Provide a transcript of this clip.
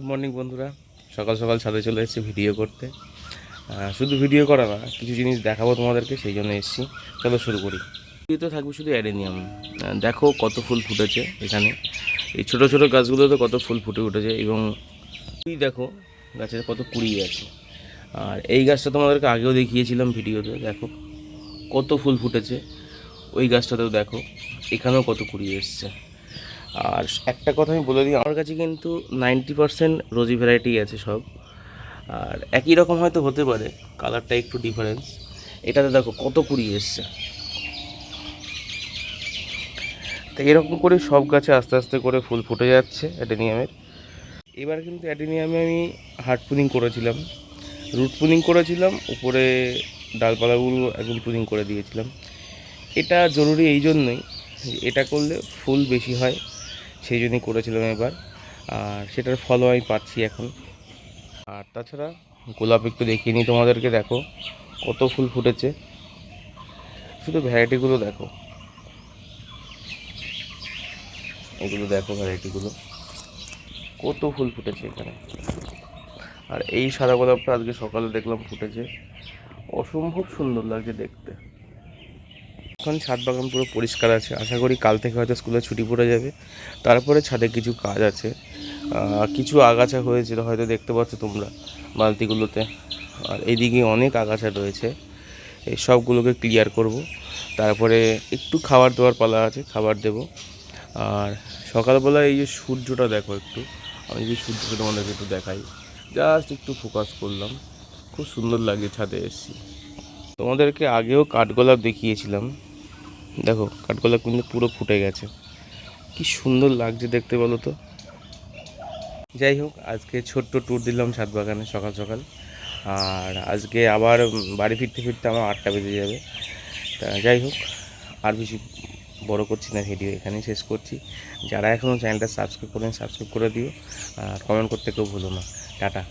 Morning বন্ধুরা, সকাল সকাল ছাদে চলে এসেছি ভিডিও করতে। শুধু ভিডিও করা না, কিছু জিনিস দেখাবো তোমাদেরকে, সেই জন্য এসেছি। চলো শুরু করি। ভিডিওতে থাকবে শুধু অ্যাডেনিয়াম। দেখো কত ফুল ফুটেছে এখানে। এই ছোটো ছোটো গাছগুলোতে কত ফুল ফুটে উঠেছে এবং দেখো গাছের কত কুড়ি আছে। আর এই গাছটা তোমাদেরকে আগেও দেখিয়েছিলাম ভিডিওতে, দেখো কত ফুল ফুটেছে। ওই গাছটাতেও দেখো, এখানেও কত কুড়ি এসছে। আর একটা কথা আমি বলে দিই, আমার কাছে কিন্তু 90% রোজি ভ্যারাইটি আছে সব। আর একই রকম হয়তো হতে পারে, কালারটা একটু ডিফারেন্স। এটাতে দেখো কত কুড়ি এসছে। তো এরকম করে সব গাছে আস্তে আস্তে করে ফুল ফুটে যাচ্ছে অ্যাডেনিয়ামের। এবার কিন্তু অ্যাডেনিয়ামে আমি হার্ড পুলিং করেছিলাম, রুট পুলিং করেছিলাম, উপরে ডালপালাগুলো একদম পুলিং করে দিয়েছিলাম। এটা জরুরি এই জন্যই, এটা করলে ফুল বেশি হয়, সেই জন্যই করেছিলাম এবার। আর সেটার ফলও আমি পাচ্ছি এখন। আর তাছাড়া গোলাপ একটু দেখিয়ে নিই তোমাদেরকে, দেখো কত ফুল ফুটেছে। শুধু ভ্যারাইটিগুলো দেখো, এগুলো দেখো ভ্যারাইটিগুলো কত ফুল ফুটেছে এখানে। আর এই সাদা গোলাপটা আজকে সকালে দেখলাম ফুটেছে, অসম্ভব সুন্দর লাগছে দেখতে। এখন ছাদ বাগান পুরো পরিষ্কার আছে, আশা করি কাল থেকে হয়তো স্কুলে ছুটি পড়ে যাবে। তারপরে ছাদে কিছু কাজ আছে, কিছু আগাছা হয়েছিল হয়তো দেখতে পাচ্ছ তোমরা বালতিগুলোতে। আর এইদিকে অনেক আগাছা রয়েছে, এই সবগুলোকে ক্লিয়ার করব। তারপরে একটু খাবার দেওয়ার পালা আছে, খাবার দেব। আর সকালবেলা এই যে সূর্যটা দেখো একটু, আমি যদি সূর্যটা তোমাদেরকে একটু দেখাই, জাস্ট একটু ফোকাস করলাম, খুব সুন্দর লাগে। ছাদে এসেছি, তোমাদেরকে আগেও কাঠগোলাপ দেখিয়েছিলাম, দেখো কাঠগোলাপ কিন্তু পুরো ফুটে গেছে, কি সুন্দর লাগছে দেখতে বলো তো। যাই হোক, আজকে ছোট্ট ট্যুর দিলাম ছাদ বাগানে সকাল সকাল। আর আজকে আবার বাড়ি ফিরতে ফিরতে আমার 8টা বেজে যাবে। তা যাই হোক, আর বেশি বড় করছি না, ভিডিও এখানেই শেষ করছি। যারা এখনও চ্যানেলটা সাবস্ক্রাইব করেন সাবস্ক্রাইব করে দিও, আর কমেন্ট করতে কেউ ভুলো না। টাটা।